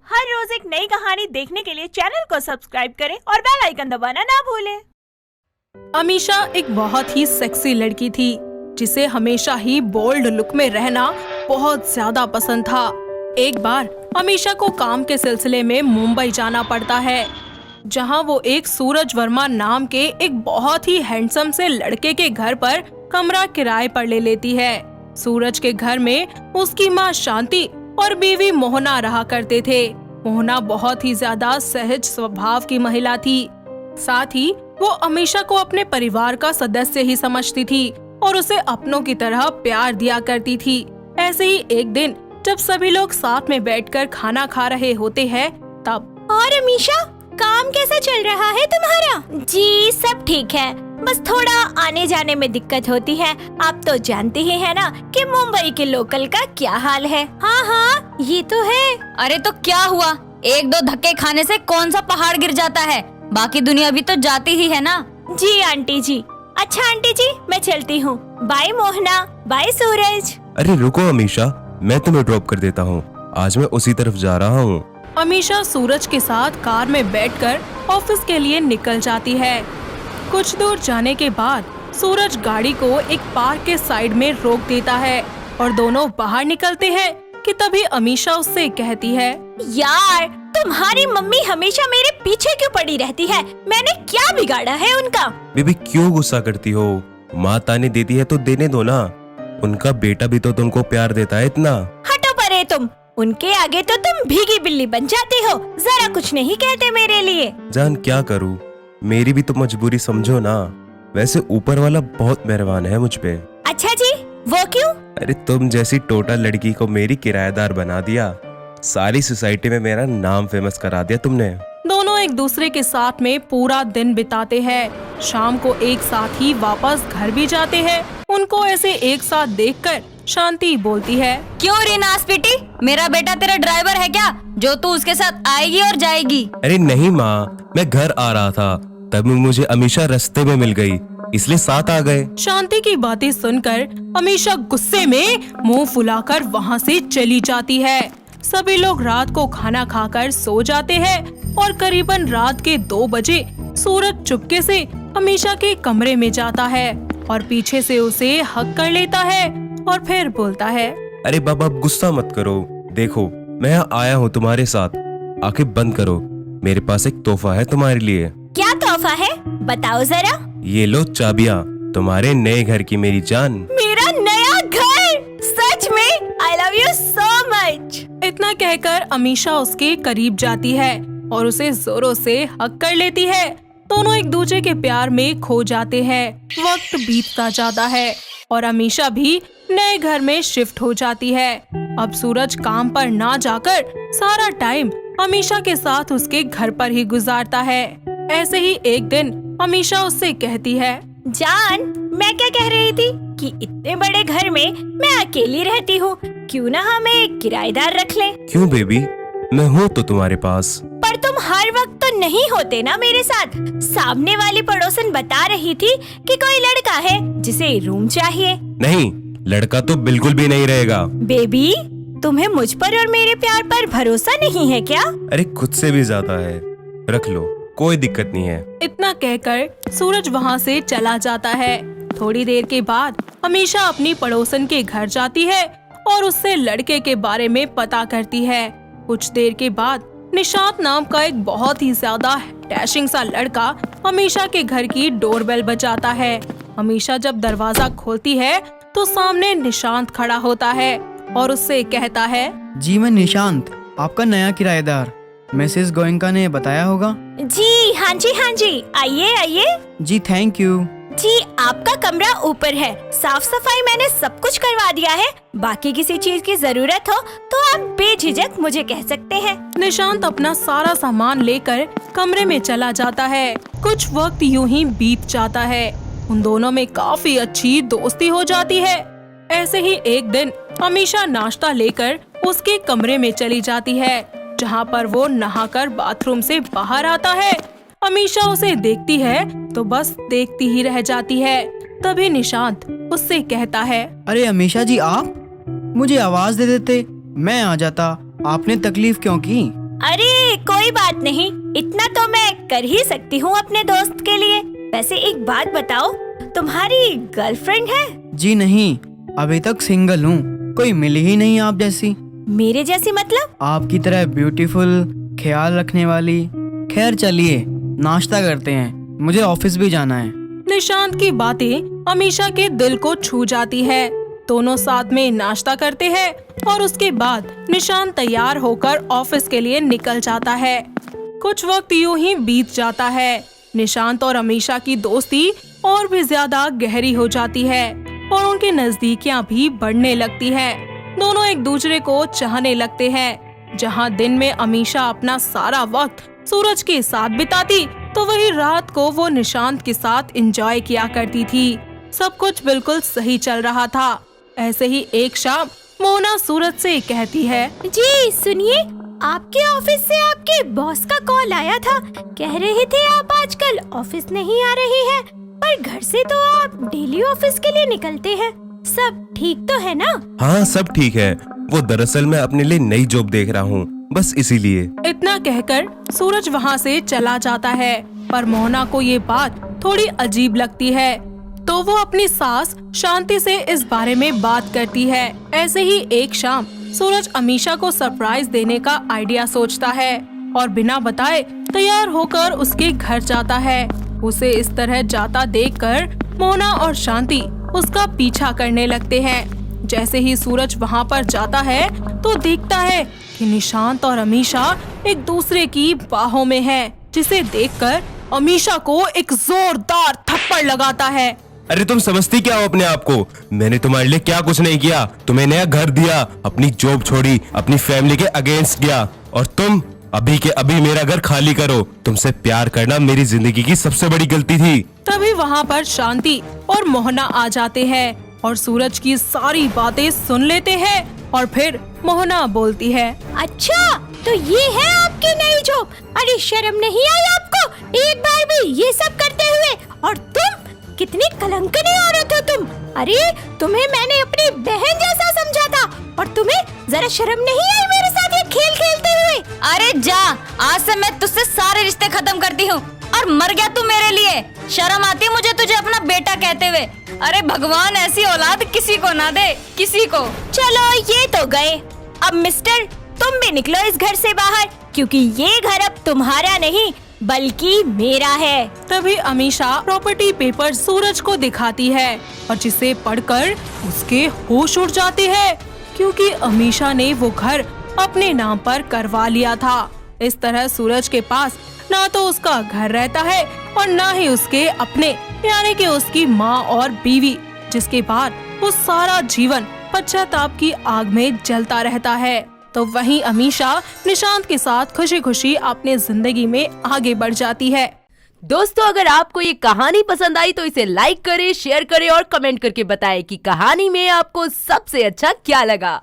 हर रोज एक नई कहानी देखने के लिए चैनल को सब्सक्राइब करें और बेल आइकन दबाना ना भूलें। अमीशा एक बहुत ही सेक्सी लड़की थी जिसे हमेशा ही बोल्ड लुक में रहना बहुत ज्यादा पसंद था। एक बार अमीशा को काम के सिलसिले में मुंबई जाना पड़ता है, जहां वो एक सूरज वर्मा नाम के एक बहुत ही हैंडसम से लड़के के घर पर कमरा किराए पर ले लेती है। सूरज के घर में उसकी माँ शांति और बीवी मोहना रहा करते थे। मोहना बहुत ही ज्यादा सहज स्वभाव की महिला थी, साथ ही वो अमीशा को अपने परिवार का सदस्य ही समझती थी और उसे अपनों की तरह प्यार दिया करती थी। ऐसे ही एक दिन जब सभी लोग साथ में बैठकर खाना खा रहे होते हैं तब और अमीशा, काम कैसा चल रहा है तुम्हारा? जी सब ठीक है, बस थोड़ा आने जाने में दिक्कत होती है। आप तो जानते ही है ना कि मुंबई के लोकल का क्या हाल है। हाँ हाँ ये तो है। अरे तो क्या हुआ, एक दो धक्के खाने से कौन सा पहाड़ गिर जाता है, बाकी दुनिया भी तो जाती ही है ना। जी आंटी जी। अच्छा आंटी जी, मैं चलती हूँ। बाय मोहना, बाय सूरज। अरे रुको अमीशा, मैं तुम्हें ड्रॉप कर देता हूँ, आज मैं उसी तरफ जा रहा हूँ। अमीशा सूरज के साथ कार में बैठकर ऑफिस के लिए निकल जाती है। कुछ दूर जाने के बाद सूरज गाड़ी को एक पार्क के साइड में रोक देता है और दोनों बाहर निकलते हैं कि तभी अमीशा उससे कहती है, यार तुम्हारी मम्मी हमेशा मेरे पीछे क्यों पड़ी रहती है? मैंने क्या बिगाड़ा है उनका? बेबी क्यों गुस्सा करती हो? माँ ताने देती है तो देने दो ना, उनका बेटा भी तो तुमको प्यार देता है इतना। हटो परे तुम, उनके आगे तो तुम भीगी बिल्ली बन जाते हो, जरा कुछ नहीं कहते मेरे लिए। जान क्या करूँ, मेरी भी तो मजबूरी समझो ना। वैसे ऊपर वाला बहुत मेहरबान है मुझ पे। अच्छा जी, वो क्यों? अरे तुम जैसी टोटा लड़की को मेरी किराएदार बना दिया, सारी सोसाइटी में मेरा नाम फेमस करा दिया तुमने। दोनों एक दूसरे के साथ में पूरा दिन बिताते हैं। शाम को एक साथ ही वापस घर भी जाते हैं। उनको ऐसे एक साथ देखकर शांति बोलती है, क्यों रे नासपीटी, मेरा बेटा तेरा ड्राइवर है क्या, जो तू उसके साथ आएगी और जाएगी? अरे नहीं माँ, मैं घर आ रहा था तब मुझे अमीशा रास्ते में मिल गई, इसलिए साथ आ गए। शांति की बातें सुनकर अमीशा गुस्से में मुंह फुलाकर वहाँ से चली जाती है। सभी लोग रात को खाना खाकर सो जाते हैं और करीबन रात के 2 बजे सूरज चुपके से अमीशा के कमरे में जाता है और पीछे से उसे हक कर लेता है और फिर बोलता है, अरे बाबा गुस्सा मत करो, देखो मैं यहाँ आया हूँ तुम्हारे साथ, आंखें बंद करो, मेरे पास एक तोहफा है तुम्हारे लिए। क्या तोहफा है, बताओ जरा। ये लो चाबियाँ तुम्हारे नए घर की मेरी जान। मेरा नया घर, सच में I love you so much. इतना कहकर अमीशा उसके करीब जाती है और उसे जोरों से हक कर लेती है। दोनों एक दूसरे के प्यार में खो जाते हैं। वक्त बीतता जाता है और अमीशा भी नए घर में शिफ्ट हो जाती है। अब सूरज काम पर ना जाकर सारा टाइम अमीशा के साथ उसके घर पर ही गुजारता है। ऐसे ही एक दिन अमीशा उससे कहती है, जान मैं क्या कह रही थी कि इतने बड़े घर में मैं अकेली रहती हूँ, क्यों ना हम एक किराएदार रख लें? क्यों बेबी, मैं हूँ तो तुम्हारे पास। पर तुम हर वक्त तो नहीं होते ना मेरे साथ। सामने वाली पड़ोसन बता रही थी कि कोई लड़का है जिसे रूम चाहिए। नहीं, लड़का तो बिल्कुल भी नहीं रहेगा। बेबी तुम्हें मुझ पर और मेरे प्यार पर भरोसा नहीं है क्या? अरे खुद से भी ज्यादा है, रख लो, कोई दिक्कत नहीं है। इतना कहकर सूरज वहाँ से चला जाता है। थोड़ी देर के बाद अमीशा अपनी पड़ोसन के घर जाती है और उससे लड़के के बारे में पता करती है। कुछ देर के बाद निशांत नाम का एक बहुत ही ज्यादा डैशिंग सा लड़का अमीशा के घर की डोरबेल बजाता है। अमीशा जब दरवाजा खोलती है तो सामने निशांत खड़ा होता है और उससे कहता है, जी मैं निशांत, आपका नया किराएदार। मिसेस गोयनका ने बताया होगा। जी हाँ जी, आइए आइए। जी थैंक यू। जी आपका कमरा ऊपर है, साफ सफाई मैंने सब कुछ करवा दिया है। बाकी किसी चीज की जरूरत हो तो आप बेझिझक मुझे कह सकते हैं। निशांत अपना सारा सामान लेकर कमरे में चला जाता है। कुछ वक्त यूं ही बीत जाता है। उन दोनों में काफी अच्छी दोस्ती हो जाती है। ऐसे ही एक दिन अमीशा नाश्ता लेकर उसके कमरे में चली जाती है, जहाँ पर वो नहाकर बाथरूम से बाहर आता है। अमीशा उसे देखती है तो बस देखती ही रह जाती है। तभी निशांत उससे कहता है, अरे अमीशा जी, आप मुझे आवाज दे देते, मैं आ जाता, आपने तकलीफ क्यों की? अरे कोई बात नहीं, इतना तो मैं कर ही सकती हूँ अपने दोस्त के लिए। वैसे एक बात बताओ, तुम्हारी गर्लफ्रेंड है? जी नहीं, अभी तक सिंगल हूँ। कोई मिली ही नहीं आप जैसी। मेरे जैसी मतलब? आपकी तरह ब्यूटीफुल, ख्याल रखने वाली। खैर चलिए नाश्ता करते हैं, मुझे ऑफिस भी जाना है। निशांत की बातें अमीशा के दिल को छू जाती है। दोनों साथ में नाश्ता करते हैं और उसके बाद निशांत तैयार होकर ऑफिस के लिए निकल जाता है। कुछ वक्त यूं ही बीत जाता है। निशांत और अमीशा की दोस्ती और भी ज्यादा गहरी हो जाती है और उनकी नजदीकियां भी बढ़ने लगती है। दोनों एक दूसरे को चाहने लगते हैं। जहां दिन में अमीशा अपना सारा वक्त सूरज के साथ बिताती, तो वही रात को वो निशांत के साथ एंजॉय किया करती थी। सब कुछ बिल्कुल सही चल रहा था। ऐसे ही एक शाम मोना सूरज से कहती है, जी सुनिए, आपके ऑफिस से आपके बॉस का कॉल आया था। कह रहे थे आप आजकल ऑफिस नहीं आ रही हैं, पर घर से तो आप डेली ऑफिस के लिए निकलते हैं। सब ठीक तो है ना? हाँ सब ठीक है, वो दरअसल मैं अपने लिए नई जॉब देख रहा हूँ, बस इसीलिए। इतना कहकर सूरज वहाँ से चला जाता है। पर मोहना को ये बात थोड़ी अजीब लगती है, तो वो अपनी सास शांति से इस बारे में बात करती है। ऐसे ही एक शाम सूरज अमीशा को सरप्राइज देने का आइडिया सोचता है और बिना बताए तैयार होकर उसके घर जाता है। उसे इस तरह जाता देखकर मोहना और शांति उसका पीछा करने लगते हैं। जैसे ही सूरज वहाँ पर जाता है तो देखता है कि निशांत और अमीशा एक दूसरे की बाहों में हैं, जिसे देखकर अमीशा को एक जोरदार थप्पड़ लगाता है। अरे तुम समझती क्या हो अपने आप को? मैंने तुम्हारे लिए क्या कुछ नहीं किया। तुम्हें नया घर दिया, अपनी जॉब छोड़ी, अपनी फैमिली के अगेंस्ट गया, और तुम अभी के अभी मेरा घर खाली करो। तुमसे प्यार करना मेरी जिंदगी की सबसे बड़ी गलती थी। तभी वहाँ पर शांति और मोहना आ जाते हैं और सूरज की सारी बातें सुन लेते हैं। और फिर मोहना बोलती है, अच्छा तो ये है आपकी नई जॉब? अरे शर्म नहीं आई आपको एक बार भी ये सब करते हुए? और तुम कितनी कलंकनी औरत हो तुम। अरे तुम्हें मैंने अपनी बहन जैसा समझा था, और तुम्हें जरा शर्म नहीं आई मेरे साथ ये खेल खेलते हुए? अरे जा, आज से मैं तुझसे सारे रिश्ते खत्म करती हूँ और मर गया तू मेरे लिए। शर्म आती है मुझे तुझे अपना बेटा कहते हुए। अरे भगवान ऐसी औलाद किसी को ना दे, किसी को। चलो ये तो गए, अब मिस्टर तुम भी निकलो इस घर से बाहर, क्योंकि ये घर अब तुम्हारा नहीं बल्कि मेरा है। तभी अमीशा प्रॉपर्टी पेपर सूरज को दिखाती है और जिसे पढ़कर उसके होश उड़ जाते हैं, क्योंकि अमीशा ने वो घर अपने नाम पर करवा लिया था। इस तरह सूरज के पास ना तो उसका घर रहता है और ना ही उसके अपने, यानी कि उसकी माँ और बीवी, जिसके बाद वो सारा जीवन पश्चाताप की आग में जलता रहता है। तो वहीं अमीशा निशांत के साथ खुशी खुशी अपनी जिंदगी में आगे बढ़ जाती है। दोस्तों अगर आपको ये कहानी पसंद आई तो इसे लाइक करें, शेयर करें और कमेंट करके बताएं कि कहानी में आपको सबसे अच्छा क्या लगा।